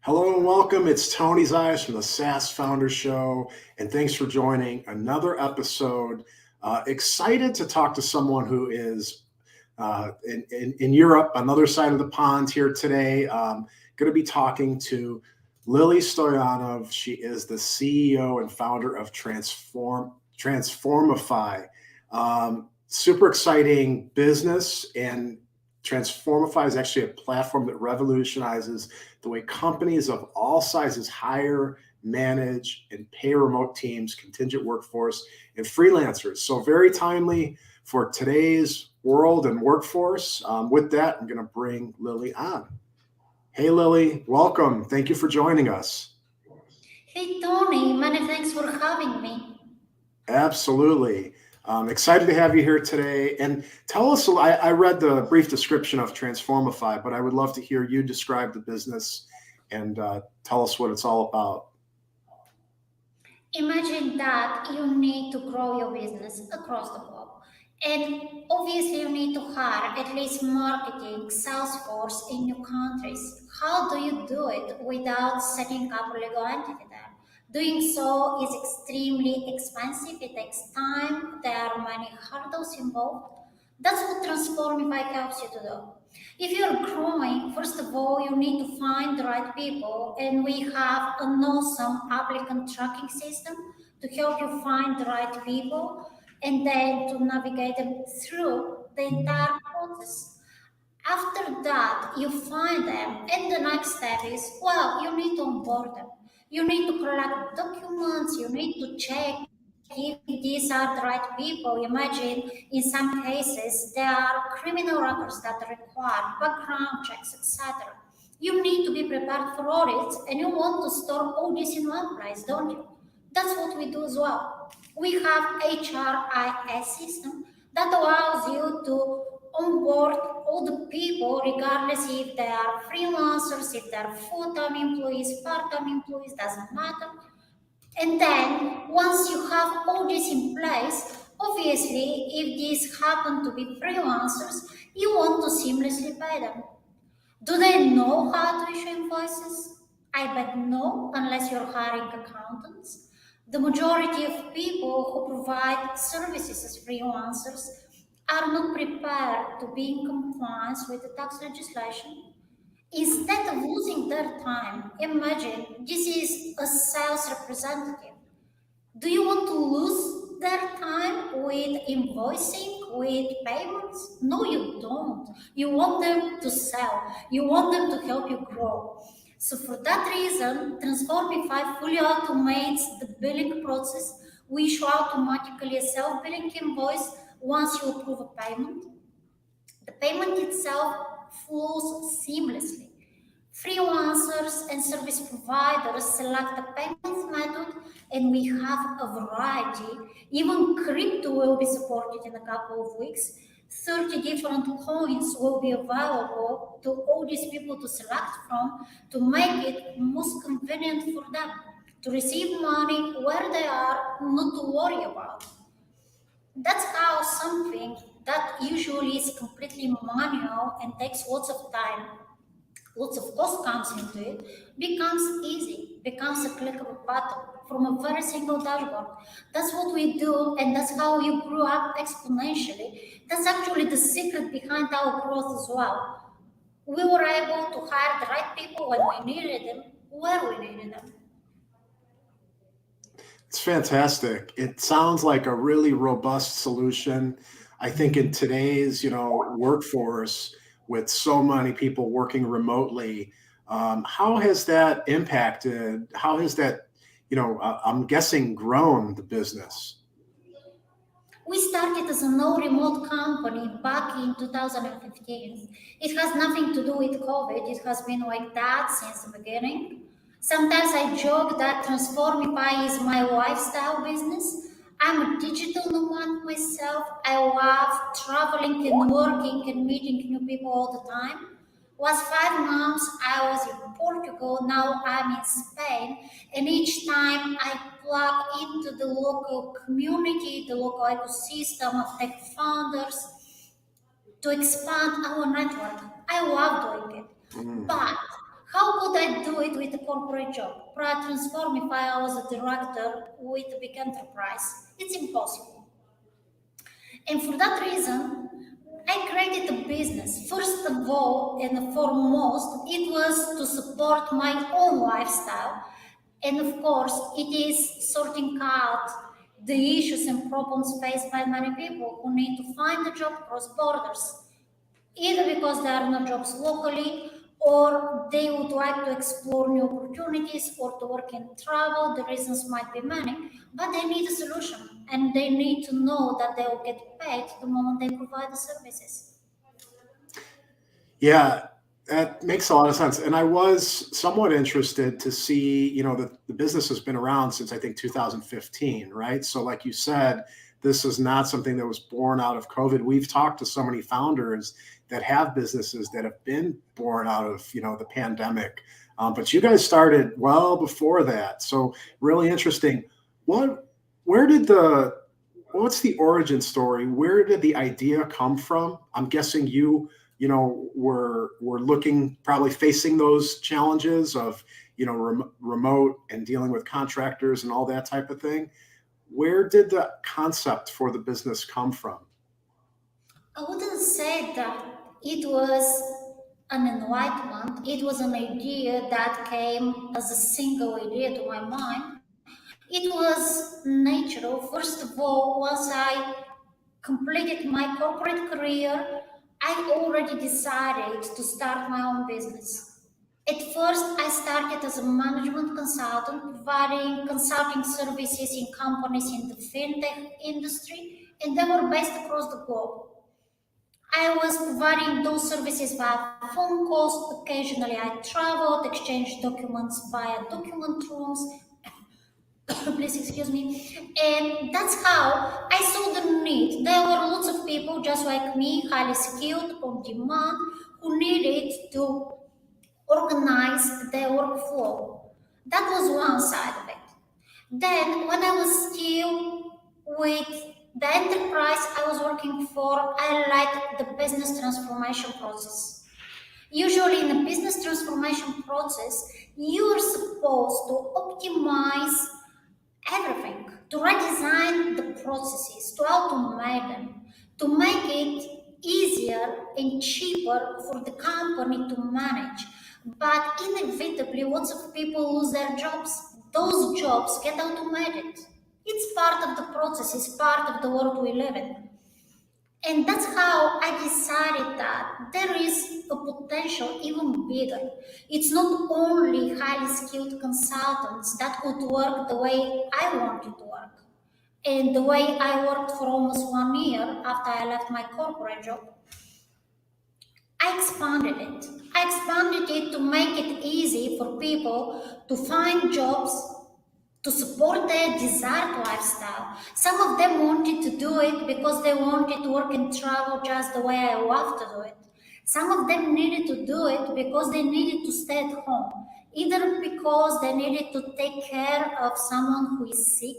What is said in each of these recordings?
Hello and welcome. It's Tony Zayas from the SaaS Founder Show, and thanks for joining another episode. Excited to talk to someone who is in Europe, on the other side of the pond here today. Going to be talking to Lilia Stoyanov. She is the CEO and founder of Transformify. Super exciting business, and Transformify is actually a platform that revolutionizes the way companies of all sizes hire, manage, and pay remote teams, contingent workforce, and freelancers. So very timely for today's world and workforce. With that, I'm going to bring Lily on. Hey, Lily, welcome. Thank you for joining us. Hey, Tony, many thanks for having me. Absolutely. Excited to have you here today. And tell us, I read the brief description of Transformify, but I would love to hear you describe the business and tell us what it's all about. Imagine that you need to grow your business across the globe. And obviously, you need to hire at least marketing, sales force in your countries. How do you do it without setting up a legal entity there? Doing so is extremely expensive. It takes time. There are many hurdles involved. That's what Transformify helps you to do. If you're growing, first of all, you need to find the right people, and we have an awesome applicant tracking system to help you find the right people and then to navigate them through the entire process. After that, you find them, and the next step is well, you need to onboard them. You need to collect documents, you need to check if these are the right people. Imagine in some cases there are criminal records that require background checks, etc. You need to be prepared for audits, and you want to store all this in one place, don't you? That's what we do as well. We have HRIS system that allows you to onboard all the people, regardless if they are freelancers, if they are full-time employees, part-time employees, doesn't matter. And then once you have all this in place, obviously, if these happen to be freelancers, you want to seamlessly pay them. Do they know how to issue invoices? I bet no, unless you're hiring accountants. The majority of people who provide services as freelancers are not prepared to be in compliance with the tax legislation. Instead of losing their time, imagine this is a sales representative. Do you want to lose their time with invoicing, with payments? No, you don't. You want them to sell, you want them to help you grow. So, for that reason, Transformify fully automates the billing process. We issue automatically a self billing invoice once you approve a payment. The payment itself flows seamlessly. Freelancers and service providers select the payment method, and we have a variety. Even crypto will be supported in a couple of weeks. 30 different coins will be available to all these people to select from to make it most convenient for them to receive money where they are, not to worry about. That's how something that usually is completely manual and takes lots of time, lots of cost comes into it, becomes easy, becomes a clickable button from a very single dashboard. That's what we do, and that's how you grew up exponentially. That's actually the secret behind our growth as well. We were able to hire the right people when we needed them, where we needed them. It's fantastic. It sounds like a really robust solution. I think in today's, workforce with so many people working remotely, how has that impacted? How has that, I'm guessing, grown the business? We started as a no remote company back in 2015. It has nothing to do with COVID. It has been like that since the beginning. Sometimes I joke that Transformify is my lifestyle business. I'm a digital nomad myself. I love traveling and working and meeting new people all the time. Last 5 months I was in Portugal, now I'm in Spain, and each time I plug into the local community, the local ecosystem of tech founders to expand our network. I love doing it. Mm. But how could I I do it with a corporate job? Prior to Transformify, I was a director with a big enterprise. It's impossible. And for that reason, I created a business. First of all and foremost, it was to support my own lifestyle. And of course, it is sorting out the issues and problems faced by many people who need to find a job cross borders, either because there are no jobs locally or they would like to explore new opportunities or to work in travel. The reasons might be many, but they need a solution and they need to know that they will get paid the moment they provide the services. Yeah, that makes a lot of sense. And I was somewhat interested to see, the business has been around since I think 2015, right? So, like you said, this is not something that was born out of COVID. We've talked to so many founders that have businesses that have been born out of, the pandemic. But you guys started well before that. So, really interesting. What, where did what's the origin story? Where did the idea come from? I'm guessing we're looking, probably facing those challenges of remote and dealing with contractors and all that type of thing. Where did the concept for the business come from? I wouldn't say that it was an enlightenment, it was an idea that came as a single idea to my mind. It was natural. First of all, once I completed my corporate career, I already decided to start my own business. At first, I started as a management consultant, providing consulting services in companies in the fintech industry, and they were based across the globe. I was providing those services via phone calls. Occasionally, I traveled, exchanged documents via document rooms. Please excuse me. And that's how I saw the need. There were lots of people just like me, highly skilled, on demand, who needed to organize their workflow. That was one side of it. Then, when I was still with the enterprise I was working for, I liked the business transformation process. Usually, in the business transformation process, you are supposed to optimize everything, to redesign the processes, to automate them, to make it easier and cheaper for the company to manage. But inevitably, lots of people lose their jobs. Those jobs get automated. It's part of the process, it's part of the world we live in. And that's how I decided that there is a potential even bigger. It's not only highly skilled consultants that could work the way I wanted to work. And the way I worked for almost 1 year after I left my corporate job, I expanded it. I expanded it to make it easy for people to find jobs to support their desired lifestyle. Some of them wanted to do it because they wanted to work and travel just the way I love to do it. Some of them needed to do it because they needed to stay at home, either because they needed to take care of someone who is sick,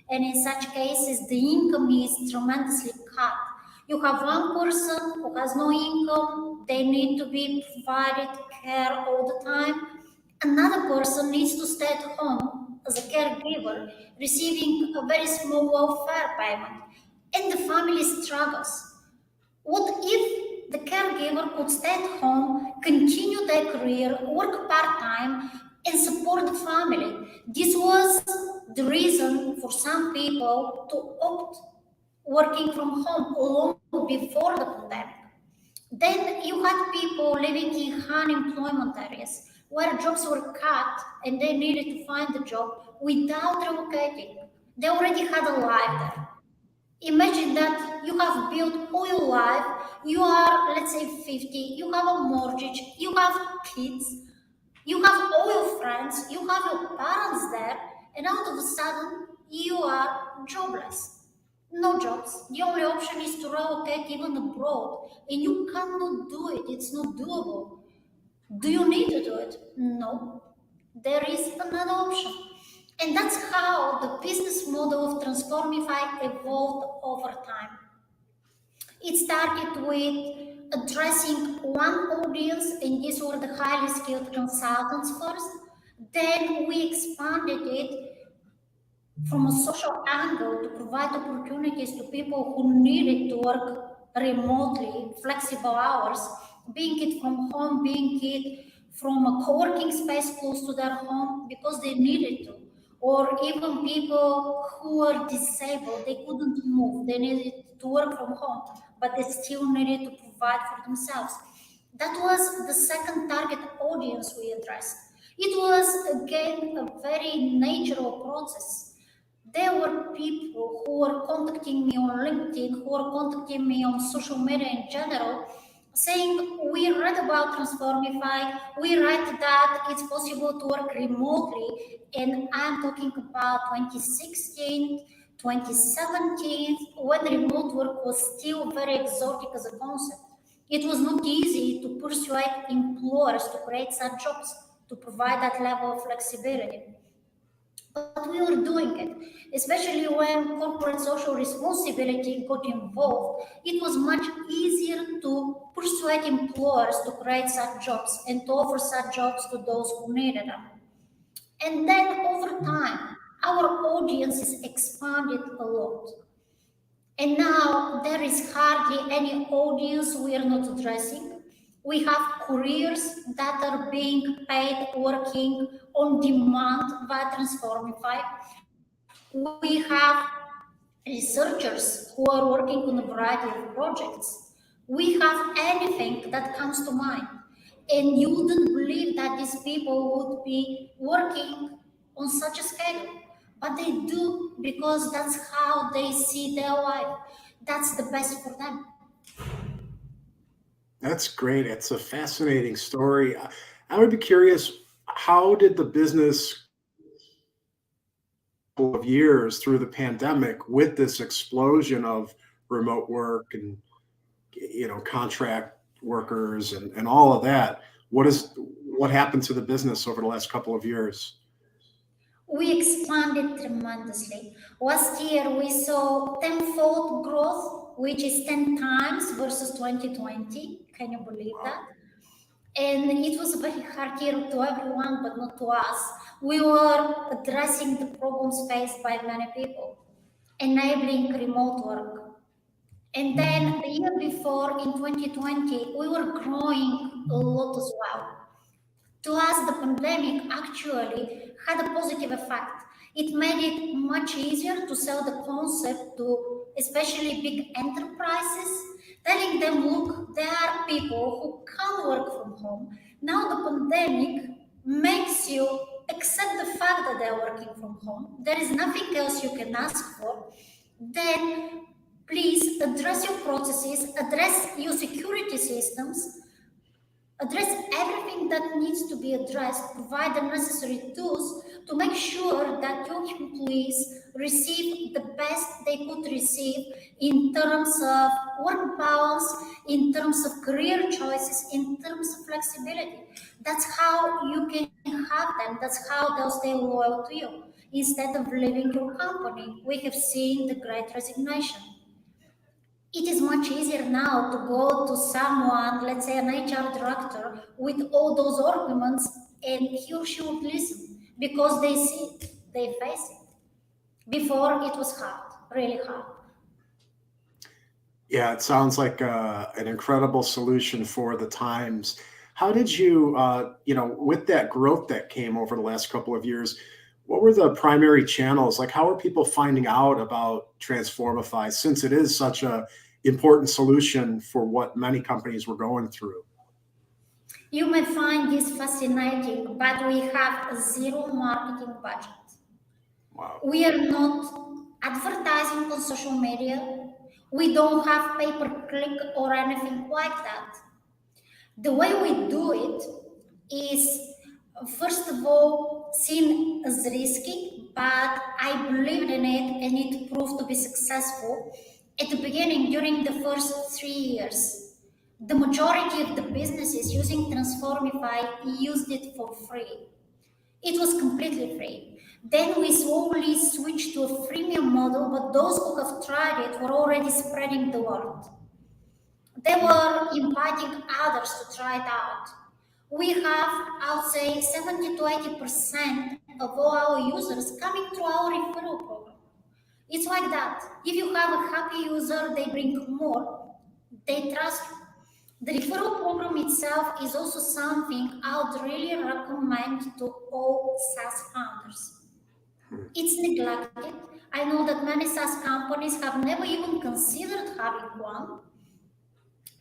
and in such cases, the income is tremendously cut. You have one person who has no income, they need to be provided care all the time. Another person needs to stay at home as a caregiver, receiving a very small welfare payment, and the family struggles. What if the caregiver could stay at home, continue their career, work part time, and support the family? This was the reason for some people to opt working from home long before the pandemic. Then you had people living in unemployment areas where jobs were cut and they needed to find a job without relocating. They already had a life there. Imagine that you have built all your life, you are, let's say, 50, you have a mortgage, you have kids, you have all your friends, you have your parents there, and out of a sudden, you are jobless. No jobs. The only option is to relocate even abroad, and you cannot do it. It's not doable. Do you need to do it? No. There is another option. And that's how the business model of Transformify evolved over time. It started with addressing one audience, and these were the highly skilled consultants first. Then we expanded it from a social angle to provide opportunities to people who needed to work remotely, flexible hours, being it from home, being it from a co-working space close to their home because they needed to, or even people who were disabled, they couldn't move, they needed to work from home, but they still needed to provide for themselves. That was the second target audience we addressed. It was again a very natural process. There were people who were contacting me on LinkedIn, who were contacting me on social media in general, saying, "We read about Transformify, we read that it's possible to work remotely." And I'm talking about 2016, 2017, when remote work was still very exotic as a concept. It was not easy to persuade employers to create such jobs to provide that level of flexibility. But we were doing it, especially when corporate social responsibility got involved. It was much easier to persuade employers to create such jobs and to offer such jobs to those who needed them. And then over time, our audiences expanded a lot. And now there is hardly any audience we are not addressing. We have careers that are being paid working on demand via Transformify. We have researchers who are working on a variety of projects. We have anything that comes to mind. And you wouldn't believe that these people would be working on such a scale. But they do because that's how they see their life. That's the best for them. That's great. It's a fascinating story. I would be curious, how did the business of years through the pandemic with this explosion of remote work and contract workers and all of that, what happened to the business over the last couple of years? We expanded tremendously. Last year, we saw tenfold growth, which is 10 times versus 2020. Can you believe Wow. that? And it was a very hard year to everyone, but not to us. We were addressing the problems faced by many people, enabling remote work. And then the year before, in 2020, we were growing a lot as well. To us, the pandemic actually had a positive effect. It made it much easier to sell the concept to especially big enterprises, telling them, look, there are people who can work from home. Now the pandemic makes you accept the fact that they're working from home. There is nothing else you can ask for. Then please address your processes, address your security systems, address everything that needs to be addressed, provide the necessary tools to make sure that your employees receive the best they could receive in terms of work balance, in terms of career choices, in terms of flexibility. That's how you can have them, that's how they'll stay loyal to you. Instead of leaving your company, we have seen the great resignation. It is much easier now to go to someone, let's say an HR director, with all those arguments, and he or she would listen because they see it, they face it. Before it was hard, really hard. Yeah, it sounds like an incredible solution for the times. How did you, with that growth that came over the last couple of years, what were the primary channels? Like, how are people finding out about Transformify since it is such a important solution for what many companies were going through? You may find this fascinating, but we have a zero marketing budget. Wow. We are not advertising on social media. We don't have pay per click or anything like that. The way we do it is, first of all, seen as risky, but I believed in it and it proved to be successful. At the beginning, during the first 3 years, the majority of the businesses using Transformify used it for free. It was completely free. Then we slowly switched to a freemium model, but those who have tried it were already spreading the word. They were inviting others to try it out. We have, I would say, 70 to 80% of all our users coming through our referral program. It's like that. If you have a happy user, they bring more, they trust you. The referral program itself is also something I would really recommend to all SaaS founders. It's neglected. I know that many SaaS companies have never even considered having one.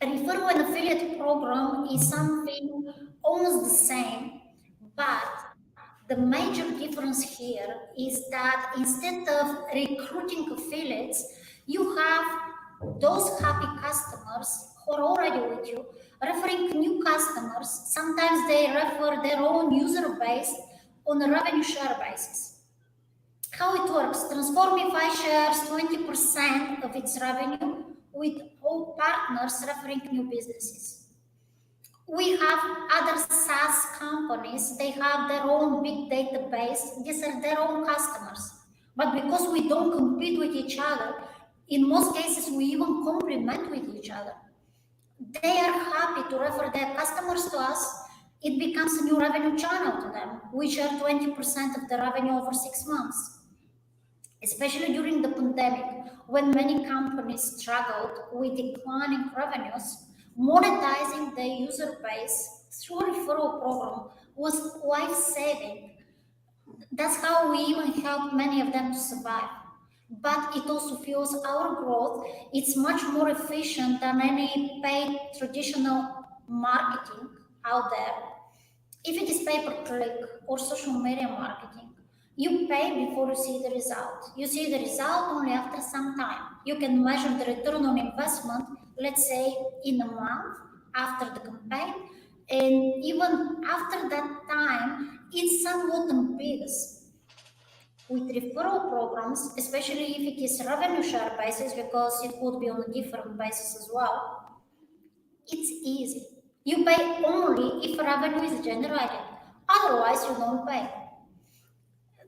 A referral and affiliate program is something almost the same, but the major difference here is that instead of recruiting affiliates, you have those happy customers who are already with you, referring new customers. Sometimes they refer their own user base on a revenue share basis. How it works: Transformify shares 20% of its revenue with all partners referring new businesses. We have other SaaS companies, they have their own big database, these are their own customers. But because we don't compete with each other, in most cases we even complement with each other. They are happy to refer their customers to us. It becomes a new revenue channel to them. We share 20% of the revenue over 6 months. Especially during the pandemic, when many companies struggled with declining revenues, monetizing their user base through a referral program was life saving. That's how we even help many of them to survive. But it also fuels our growth. It's much more efficient than any paid traditional marketing out there. If it is pay per click or social media marketing, you pay before you see the result. You see the result only after some time. You can measure the return on investment, let's say in a month after the campaign, and even after that time, it's somewhat ambiguous. With referral programs, especially if it is revenue share basis, because it could be on a different basis as well, it's easy. You pay only if revenue is generated. Otherwise, you don't pay.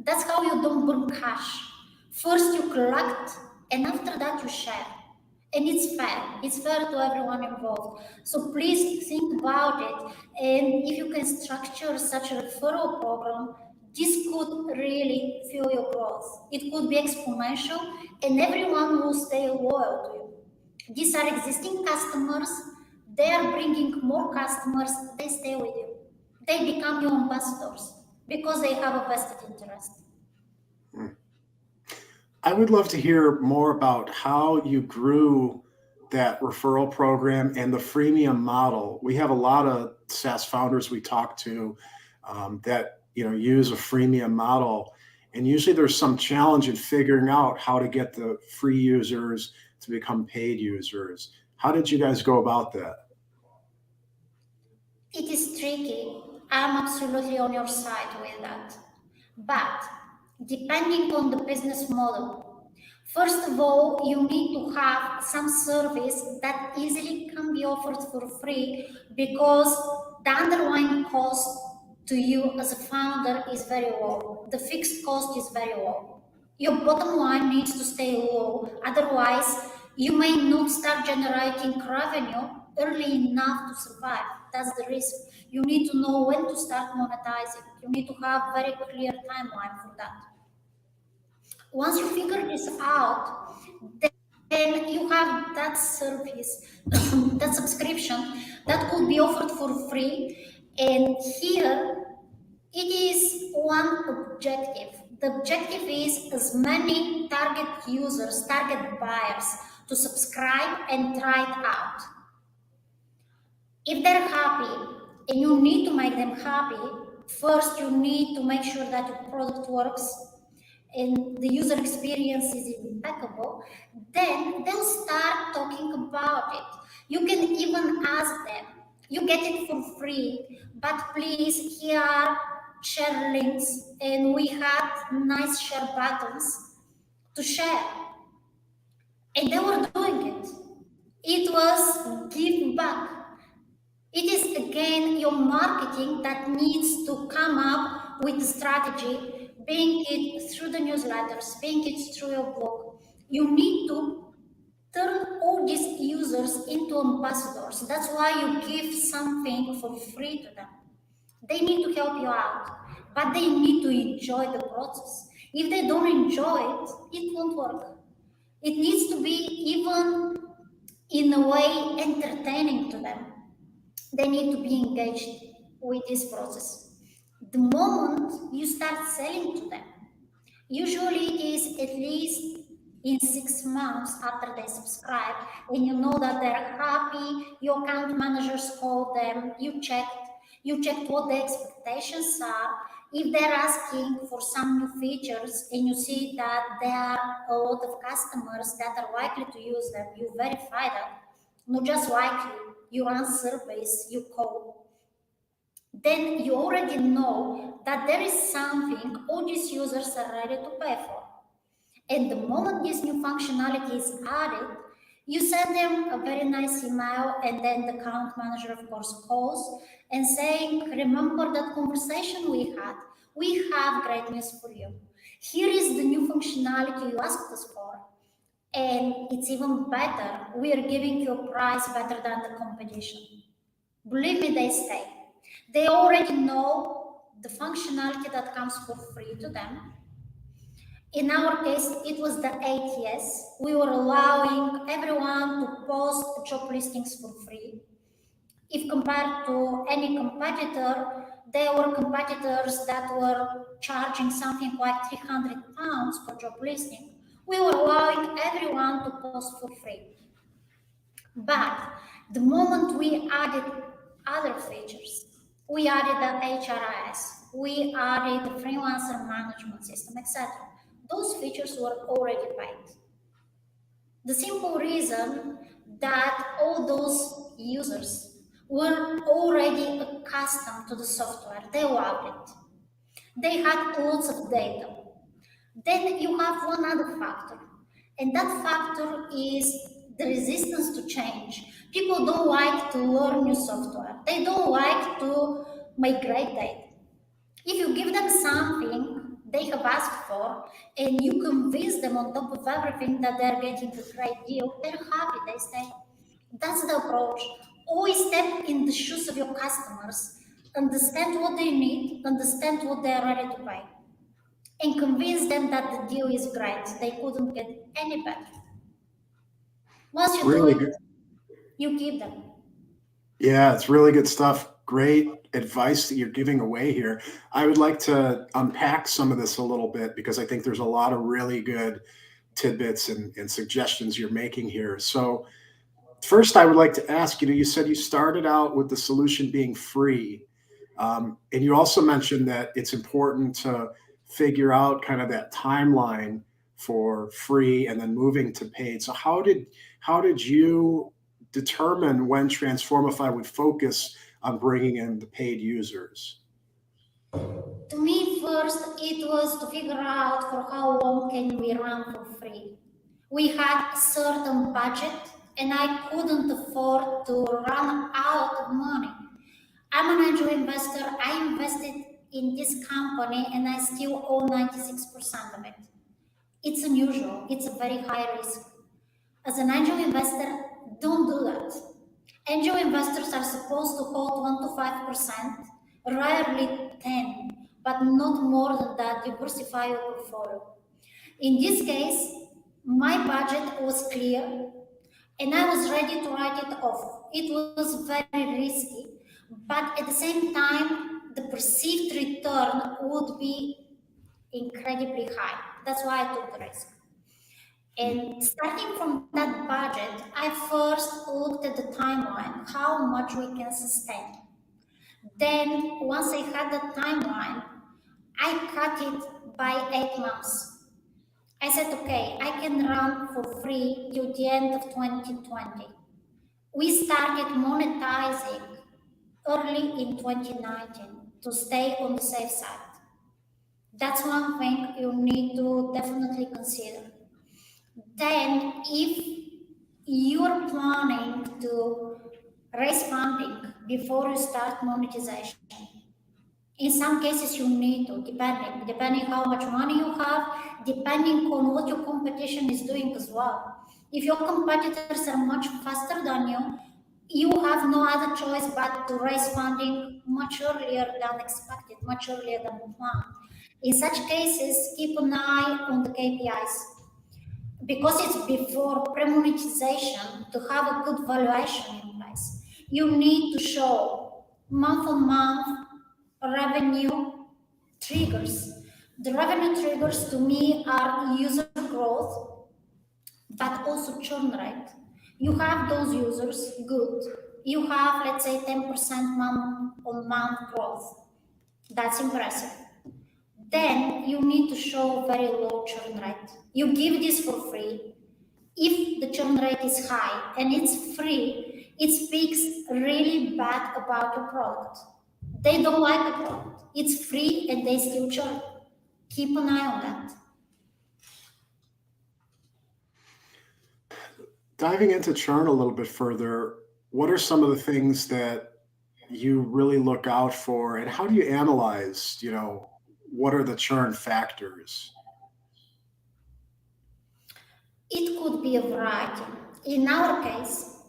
That's how you don't burn cash. First, you collect, and after that, you share. And it's fair. It's fair to everyone involved. So please think about it. And if you can structure such a referral program, this could really fuel your growth. It could be exponential, and everyone will stay loyal to you. These are existing customers. They are bringing more customers. They stay with you. They become your ambassadors because they have a vested interest. I would love to hear more about how you grew that referral program and the freemium model. We have a lot of SaaS founders we talk to that use a freemium model, and usually there's some challenge in figuring out how to get the free users to become paid users. How did you guys go about that? It is tricky. I'm absolutely on your side with that. But depending on the business model, first of all, you need to have some service that easily can be offered for free because the underlying cost to you as a founder is very low. The fixed cost is very low. Your bottom line needs to stay low, otherwise, you may not start generating revenue early enough to survive. That's the risk. You need to know when to start monetizing. You need to have very clear timeline for that. Once you figure this out, then you have that service, that subscription that could be offered for free. And here it is one objective. The objective is as many target users, target buyers to subscribe and try it out. If they're happy and you need to make them happy, first you need to make sure that your product works and the user experience is impeccable, then they'll start talking about it. You can even ask them, you get it for free, but please, here are share links, and we had nice share buttons to share. And they were doing it. It was give back. It is again your marketing that needs to come up with a strategy, being it through the newsletters, being it through your blog. You need to turn all these users into ambassadors. That's why you give something for free to them. They need to help you out, but they need to enjoy the process. If they don't enjoy it, it won't work. It needs to be even in a way entertaining to them. They need to be engaged with this process. The moment you start selling to them, usually it is at least in 6 months after they subscribe, and you know that they're happy, your account managers call them, you checked what the expectations are. If they're asking for some new features and you see that there are a lot of customers that are likely to use them, you verify that. Not just likely, you run surveys, you call, then you already know that there is something all these users are ready to pay for. And the moment this new functionality is added, you send them a very nice email, and then the account manager, of course, calls and saying, remember that conversation we had? We have great news for you. Here is the new functionality you asked us for. And it's even better. We are giving you a price better than the competition. Believe me, they stay. They already know the functionality that comes for free to them. In our case, it was the ATS. We were allowing everyone to post job listings for free. If compared to any competitor, there were competitors that were charging something like £300 per job listing. We were allowing everyone to post for free. But the moment we added other features, we added the HRIS, we added the freelancer management system, etc. Those features were already paid. The simple reason that all those users were already accustomed to the software, they loved it. They had lots of data. Then you have one other factor, and that factor is the resistance to change. People don't like to learn new software, they don't like to migrate data. If you give them something they have asked for and you convince them on top of everything that they're getting a great deal, they're happy, they stay. That's the approach. Always step in the shoes of your customers, understand what they need, understand what they're ready to pay, and convince them that the deal is great. They couldn't get any better. Once you do Really it, good. you keep them. Yeah, it's really good stuff. Great advice that you're giving away here. I would like to unpack some of this a little bit because I think there's a lot of really good tidbits and suggestions you're making here. So, first, I would like to ask you, you said you started out with the solution being free. And you also mentioned that it's important to figure out kind of that timeline for free and then moving to paid. So how did you determine when Transformify would focus on bringing in the paid users? To me, first, it was to figure out for how long can we run for free. We had a certain budget, and I couldn't afford to run out of money. I'm an angel investor. I invested in this company, and I still own 96% of it. It's unusual. It's a very high risk. As an angel investor, don't do that. Angel investors are supposed to hold 1 to 5%, rarely 10, but not more than that. Diversify your portfolio. In this case, my budget was clear and I was ready to write it off. It was very risky, but at the same time, the perceived return would be incredibly high. That's why I took the risk. And starting from that budget, I first looked at the timeline, how much we can sustain. Then, once I had the timeline, I cut it by 8 months. I said, okay, I can run for free till the end of 2020. We started monetizing early in 2019 to stay on the safe side. That's one thing you need to definitely consider. Then, if you're planning to raise funding before you start monetization, in some cases you need to, depending how much money you have, depending on what your competition is doing as well. If your competitors are much faster than you have no other choice but to raise funding much earlier than expected, much earlier than planned. In such cases, keep an eye on the KPIs because it's before pre-monetization to have a good valuation in place. You need to show month-on-month revenue triggers. The revenue triggers to me are user growth, but also churn rate. You have those users, good. You have, let's say, 10% month-on-month growth. That's impressive. Then you need to show very low churn rate. You give this for free. If the churn rate is high and it's free, it speaks really bad about your product. They don't like the product. It's free and they still churn. Keep an eye on that. Diving into churn a little bit further, what are some of the things that you really look out for, and how do you analyze, what are the churn factors? It could be a variety. In our case,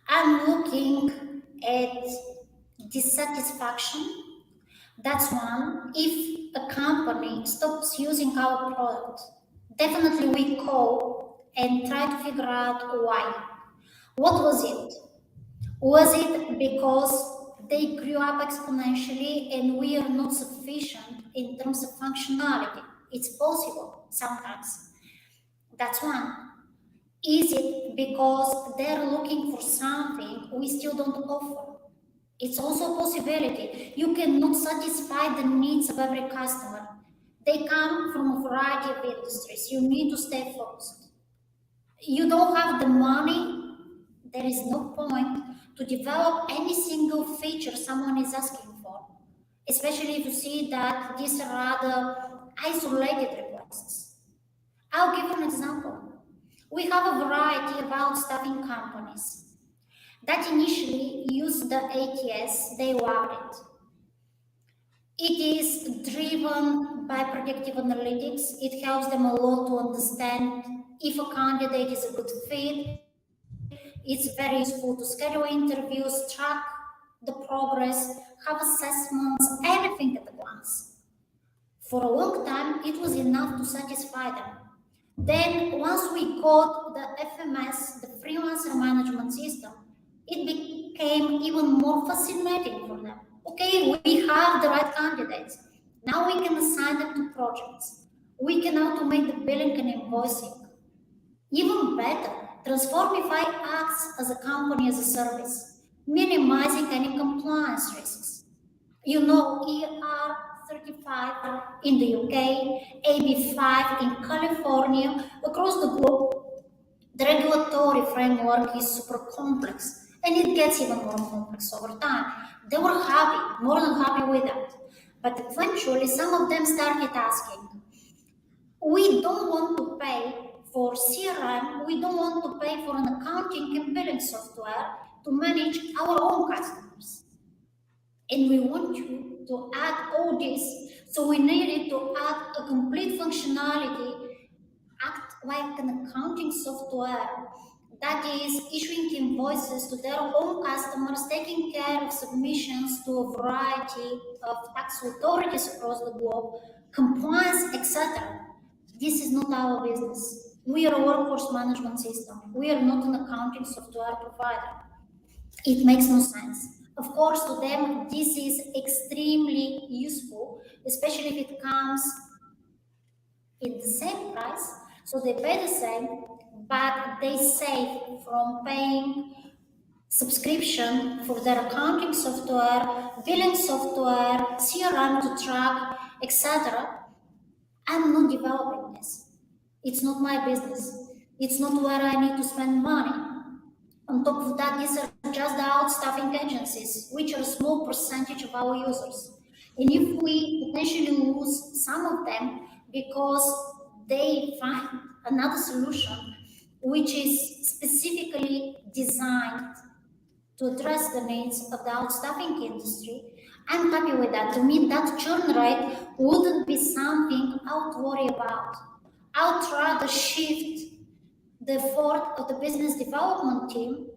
I'm looking at dissatisfaction. That's one. If a company stops using our product, definitely we call and try to figure out why. What was it? Was it because they grew up exponentially and we are not sufficient in terms of functionality? It's possible sometimes. That's one. Is it because they're looking for something we still don't offer? It's also a possibility. You cannot satisfy the needs of every customer. They come from a variety of industries. You need to stay focused. You don't have the money, there is no point to develop any single feature someone is asking for, especially if you see that these are rather isolated requests. I'll give you an example. We have a variety of outstaffing companies that initially use the ATS, they loved it. It is driven by predictive analytics. It helps them a lot to understand if a candidate is a good fit. It's very useful to schedule interviews, track the progress, have assessments, everything at a glance. For a long time, it was enough to satisfy them. Then, once we got the FMS, the Freelance Management System, it became even more fascinating for them. Okay, we have the right candidates. Now we can assign them to projects. We can automate the billing and invoicing. Even better, Transformify acts as a company as a service, minimizing any compliance risks. You know, ER 35 in the UK, AB5 in California, across the globe, the regulatory framework is super complex and it gets even more complex over time. They were happy, more than happy with that. But eventually, some of them started asking, we don't want to pay for CRM, we don't want to pay for an accounting and billing software to manage our own customers. And we want you to add all this. So we needed to add a complete functionality, act like an accounting software that is issuing invoices to their own customers, taking care of submissions to a variety of tax authorities across the globe, compliance, etc. This is not our business. We are a workforce management system. We are not an accounting software provider. It makes no sense. Of course, to them, this is extremely useful, especially if it comes in the same price. So they pay the same, but they save from paying subscription for their accounting software, billing software, CRM to track, etc. I'm not developing this. It's not my business. It's not where I need to spend money. On top of that, these are just the outstaffing agencies, which are a small percentage of our users. And if we potentially lose some of them because they find another solution which is specifically designed to address the needs of the outstaffing industry, I'm happy with that. To me, that churn rate wouldn't be something I would worry about. I would rather shift the effort of the business development team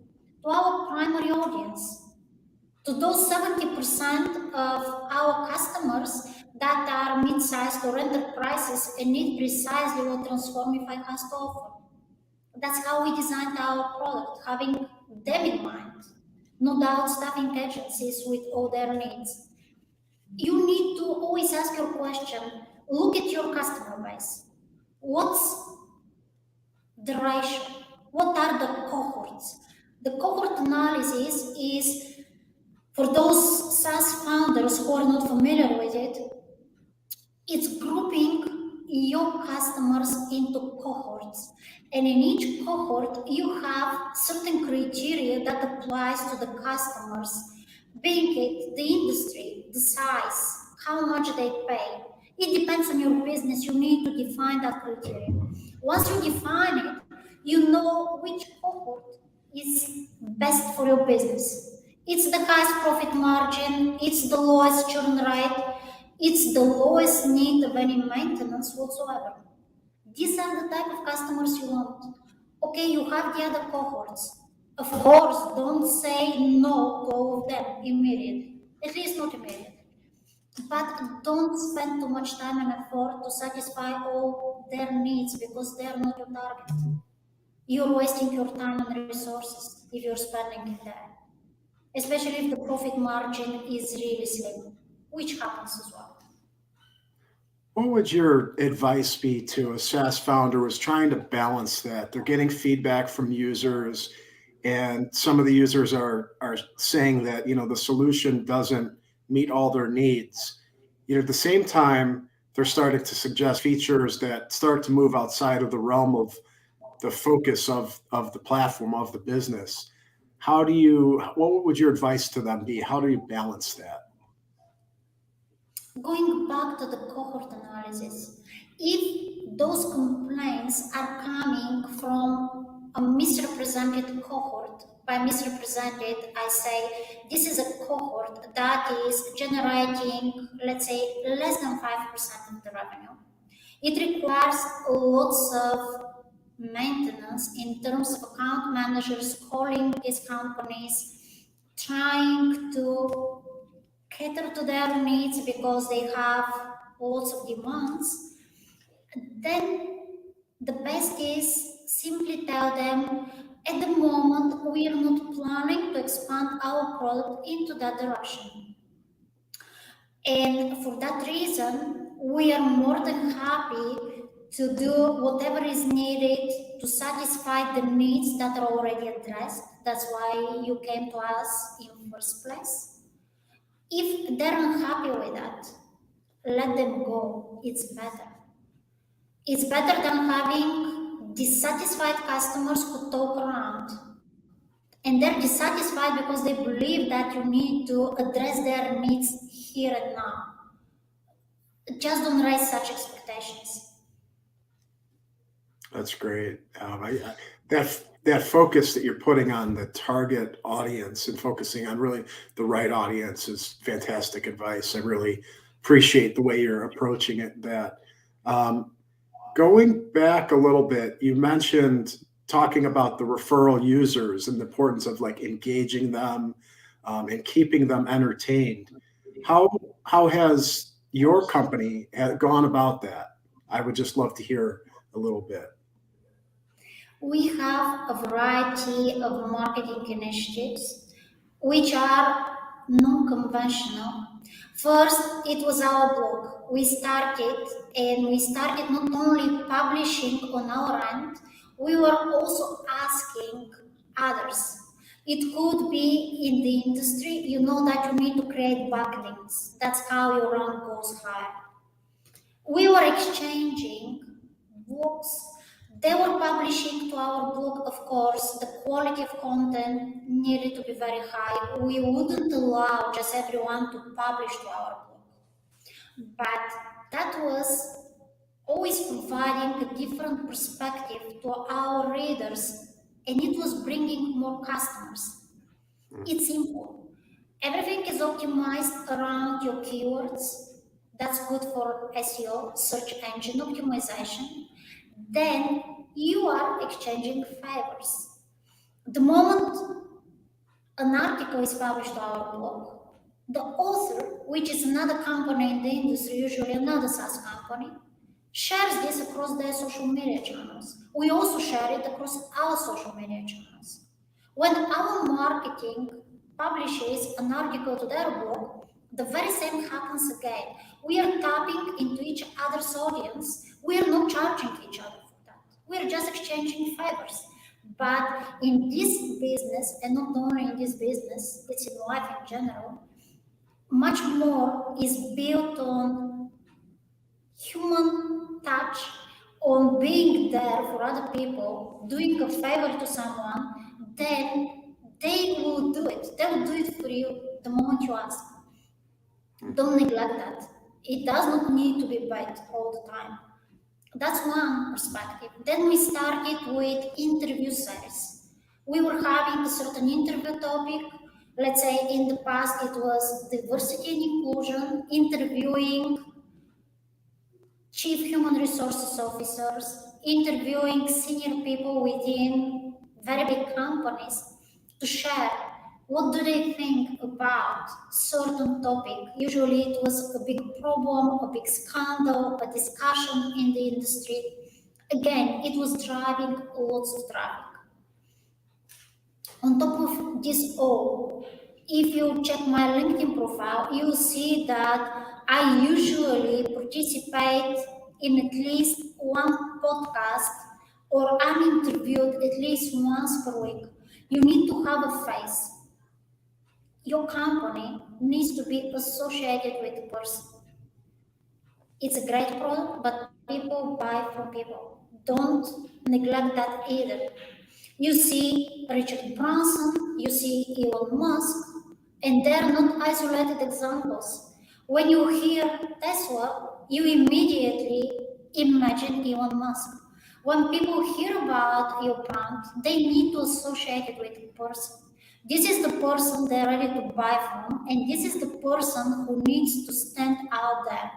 to our primary audience, to those 70% of our customers that are mid-sized or enterprises and need precisely what Transformify has to offer. That's how we designed our product, having them in mind. No doubt, staffing agencies with all their needs. You need to always ask your question, look at your customer base. What's the ratio? What are the cohorts? The cohort analysis is, for those SaaS founders who are not familiar with it, it's grouping your customers into cohorts. And in each cohort, you have certain criteria that applies to the customers, being it the industry, the size, how much they pay. It depends on your business. You need to define that criteria. Once you define it, you know which cohort is best for your business. It's the highest profit margin, it's the lowest churn rate, it's the lowest need of any maintenance whatsoever. These are the type of customers you want. Okay, you have the other cohorts. Of course, don't say no to all of them immediately, at least not immediately. But don't spend too much time and effort to satisfy all their needs because they are not your target. You're wasting your time and resources if you're spending it there, especially if the profit margin is really slim, which happens as well. What would your advice be to a SaaS founder who's trying to balance that? They're getting feedback from users, and some of the users are saying that the solution doesn't meet all their needs. At the same time, they're starting to suggest features that start to move outside of the realm of the focus of the platform of the business. What would your advice to them be? How do you balance that? Going back to the cohort analysis, if those complaints are coming from a misrepresented cohort, by misrepresented, I say this is a cohort that is generating, let's say, less than 5% of the revenue. It requires lots of maintenance in terms of account managers calling these companies, trying to cater to their needs because they have lots of demands. Then the best is simply tell them at the moment we are not planning to expand our product into that direction. And for that reason, we are more than happy to do whatever is needed to satisfy the needs that are already addressed. That's why you came to us in the first place. If they're unhappy with that, let them go. It's better. It's better than having dissatisfied customers who talk around. And they're dissatisfied because they believe that you need to address their needs here and now. Just don't raise such expectations. That's great. That focus that you're putting on the target audience and focusing on really the right audience is fantastic advice. I really appreciate the way you're approaching it. Going back a little bit, you mentioned talking about the referral users and the importance of engaging them and keeping them entertained. How has your company gone about that? I would just love to hear a little bit. We have a variety of marketing initiatives which are non-conventional. First, it was our blog. We started not only publishing on our end, we were also asking others. It could be in the industry, you know that you need to create backlinks. That's how your rank goes higher. We were exchanging books. They were publishing to our blog, of course. The quality of content needed to be very high. We wouldn't allow just everyone to publish to our blog. But that was always providing a different perspective to our readers, and it was bringing more customers. It's simple. Everything is optimized around your keywords. That's good for SEO, search engine optimization. Then You are exchanging favors. The moment an article is published on our blog, the author, which is another company in the industry, usually another SaaS company, shares this across their social media channels. We also share it across our social media channels. When our marketing publishes an article to their blog, the very same happens again. We are tapping into each other's audience. We are not charging each other for that. We are just exchanging favors. But in this business, and not only in this business, it's in life in general, much more is built on human touch, on being there for other people, doing a favor to someone, then they will do it. They will do it for you the moment you ask. Don't neglect that. It does not need to be bad all the time. That's one perspective. Then we started with interview series. We were having a certain interview topic. Let's say in the past it was diversity and inclusion, interviewing chief human resources officers, interviewing senior people within very big companies to share what do they think about certain topic. Usually it was a big problem, a big scandal, a discussion in the industry. Again, it was driving lots of traffic. On top of this all, if you check my LinkedIn profile, you'll see that I usually participate in at least one podcast or I'm interviewed at least once per week. You need to have a face. Your company needs to be associated with the person. It's a great product, but people buy from people. Don't neglect that either. You see Richard Branson, you see Elon Musk, and they're not isolated examples. When you hear Tesla, you immediately imagine Elon Musk. When people hear about your brand, they need to associate it with a person. This is the person they're ready to buy from, and this is the person who needs to stand out there.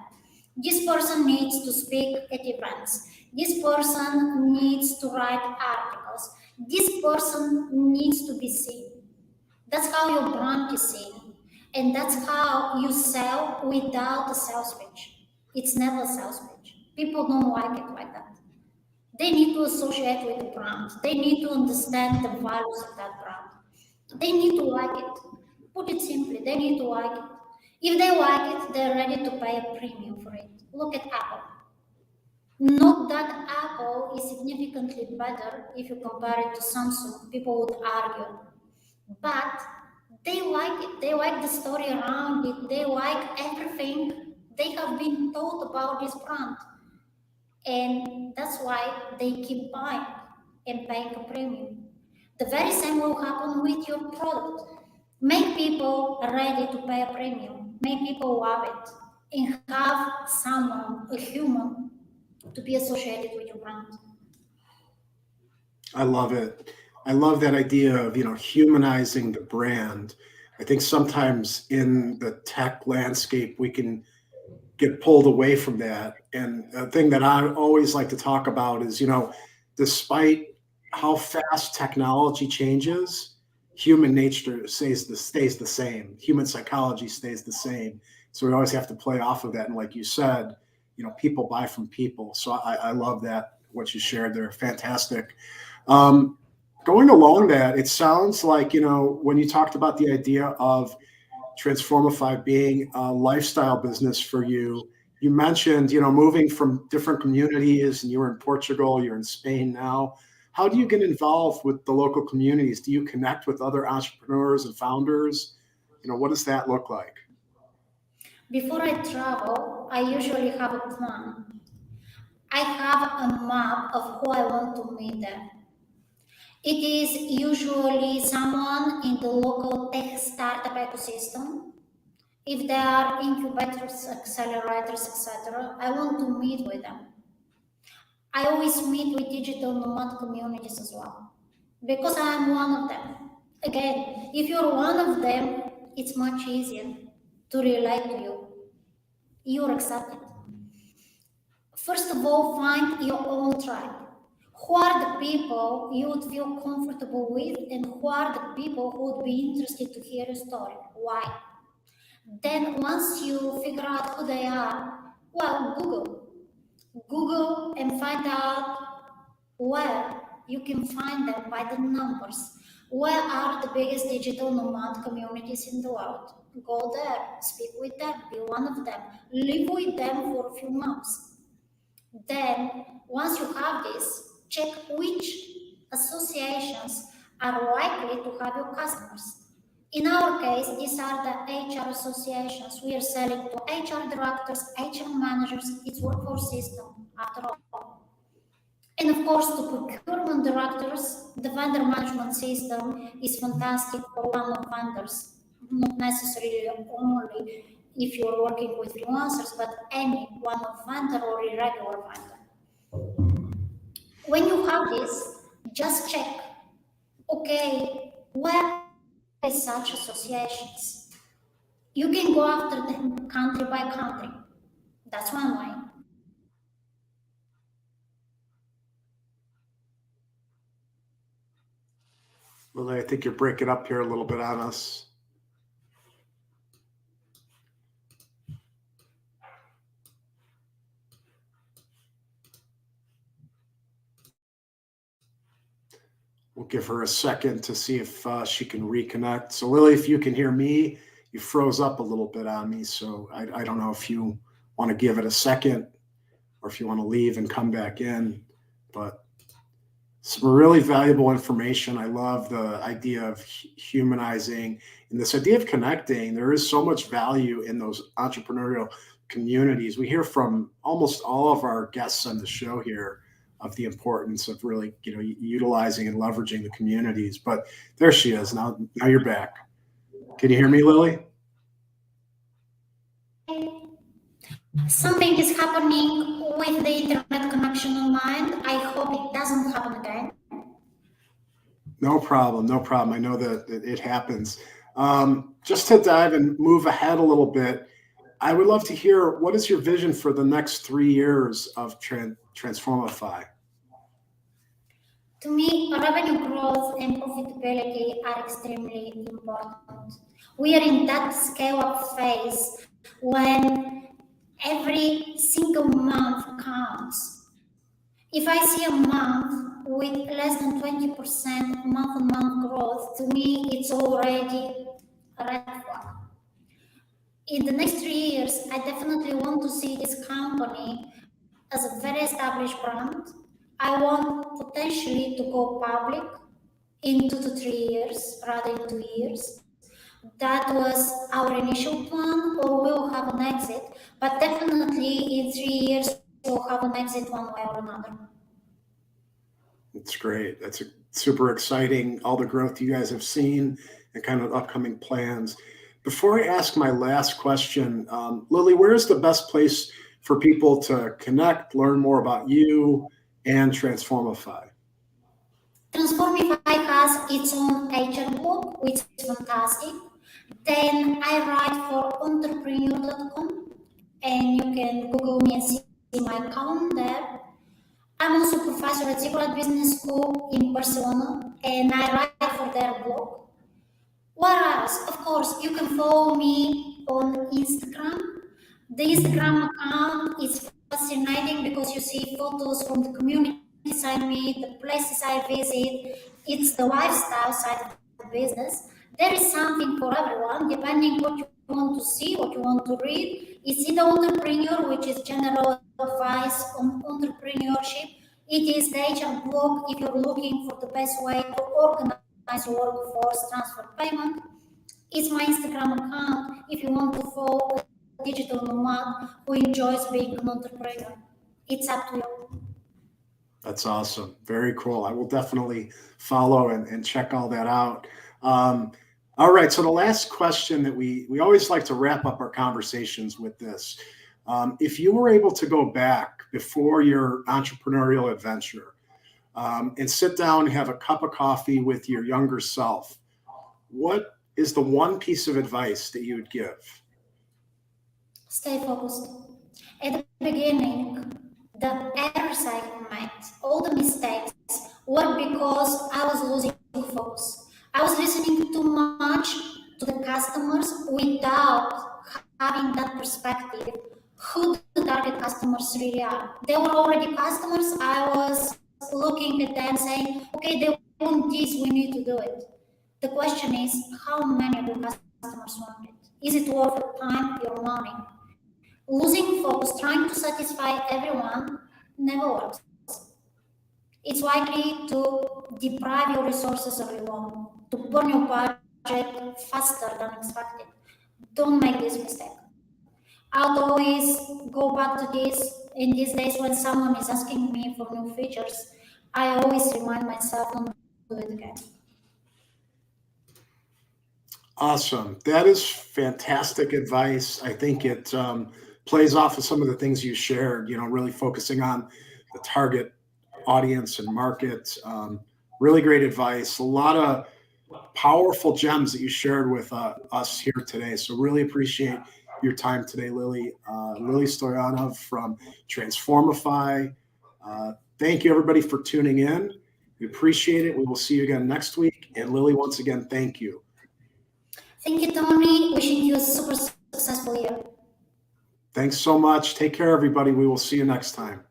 This person needs to speak at events. This person needs to write articles. This person needs to be seen. That's how your brand is seen. And that's how you sell without a sales pitch. It's never a sales pitch. People don't like it like that. They need to associate with the brand. They need to understand the values of that brand. They need to like it. Put it simply, they need to like it. If they like it, they're ready to pay a premium for it. Look at Apple. Not that Apple is significantly better if you compare it to Samsung, people would argue. But they like it, they like the story around it, they like everything they have been told about this brand. And that's why they keep buying and paying a premium. The very same will happen with your product. Make people ready to pay a premium, make people love it, and have someone, a human, to be associated with your brand. I love it. I love that idea of, humanizing the brand. I think sometimes in the tech landscape, we can get pulled away from that. And the thing that I always like to talk about is, despite how fast technology changes, human nature stays the same. Human psychology stays the same. So we always have to play off of that. And like you said, people buy from people. So I love that, what you shared there. Fantastic. Um, Going along that, it sounds like, when you talked about the idea of Transformify being a lifestyle business for you, you mentioned, moving from different communities, and you were in Portugal, you're in Spain now. How do you get involved with the local communities? Do you connect with other entrepreneurs and founders? What does that look like? Before I travel, I usually have a plan. I have a map of who I want to meet there. It is usually someone in the local tech startup ecosystem. If there are incubators, accelerators, etc., I want to meet with them. I always meet with digital nomad communities as well because I am one of them. Again, if you're one of them, it's much easier to relate to you. You're accepted. First of all, find your own tribe. Who are the people you would feel comfortable with, and who are the people who would be interested to hear your story? Why? Then, once you figure out who they are, well, Google and find out where you can find them by the numbers. Where are the biggest digital nomad communities in the world? Go there, speak with them, be one of them, live with them for a few months. Then, once you have this, check which associations are likely to have your customers. In our case, these are the HR associations. We are selling to HR directors, HR managers, it's workforce system after all. And of course, to procurement directors, the vendor management system is fantastic for one of vendors, not necessarily only if you're working with freelancers, but any one of vendor or irregular vendor. When you have this, just check, okay, where is such associations? You can go after them country by country. That's one way. Lily, I think you're breaking up here a little bit on us. We'll give her a second to see if she can reconnect. So Lily, if you can hear me, you froze up a little bit on me. So I don't know if you want to give it a second or if you want to leave and come back in, but some really valuable information. I love the idea of humanizing and this idea of connecting. There is so much value in those entrepreneurial communities. We hear from almost all of our guests on the show here of the importance of really, utilizing and leveraging the communities. But there she is. Now you're back. Can you hear me, Lily? Something is happening with the internet connection on mine. I hope it doesn't happen again. No problem. No problem. I know that it happens. Just to dive and move ahead a little bit, I would love to hear, what is your vision for the next 3 years of Transformify? To me, revenue growth and profitability are extremely important. We are in that scale up phase when every single month counts. If I see a month with less than 20% month on month growth, to me it's already a red flag. In the next 3 years, I definitely want to see this company as a very established brand. I want potentially to go public in 2 to 3 years rather than 2 years. That was our initial plan, or we'll have an exit, but definitely in 3 years we'll have an exit one way or another. That's great. That's super exciting. All the growth you guys have seen and kind of upcoming plans. Before I ask my last question, Lily, where is the best place for people to connect, learn more about you and Transformify? Transformify has its own HR book, which is fantastic. Then I write for Entrepreneurial.com, and you can Google me and see my account there. I'm also a professor at Ziggurat Business School in Barcelona, and I write for their blog. Whereas, of course, you can follow me on Instagram. The Instagram account is fascinating because you see photos from the communities I meet, the places I visit. It's the lifestyle side of the business. There is something for everyone, depending what you want to see, what you want to read. It's either entrepreneur, which is general advice on entrepreneurship. It is the HR blog if you're looking for the best way to organize your workforce transfer payment. It's my Instagram account if you want to follow a digital nomad who enjoys being an entrepreneur. It's up to you. That's awesome. Very cool. I will definitely follow and check all that out. All right. So the last question that we always like to wrap up our conversations with this. If you were able to go back before your entrepreneurial adventure and sit down and have a cup of coffee with your younger self, what is the one piece of advice that you would give? Stay focused. At the beginning, The errors I made, all the mistakes, were because I was losing focus. I was listening too much to the customers without having that perspective who the target customers really are. They were already customers. I was looking at them saying, okay, they want this, we need to do it. The question is, how many of the customers want it? Is it worth the time, your money? Losing focus, trying to satisfy everyone, never works. It's likely to deprive your resources of your own, to burn your budget faster than expected. Don't make this mistake. I'll always go back to this in these days when someone is asking me for new features. I always remind myself not to do it again. Awesome. That is fantastic advice. I think it plays off of some of the things you shared, really focusing on the target audience and market. Really great advice. A lot of powerful gems that you shared with us here today. So really appreciate your time today, Lily. Lilia Stoyanov from Transformify. Thank you, everybody, for tuning in. We appreciate it. We will see you again next week. And Lily, once again, thank you. Thank you, Tony. Wishing you a super successful year. Thanks so much. Take care, everybody. We will see you next time.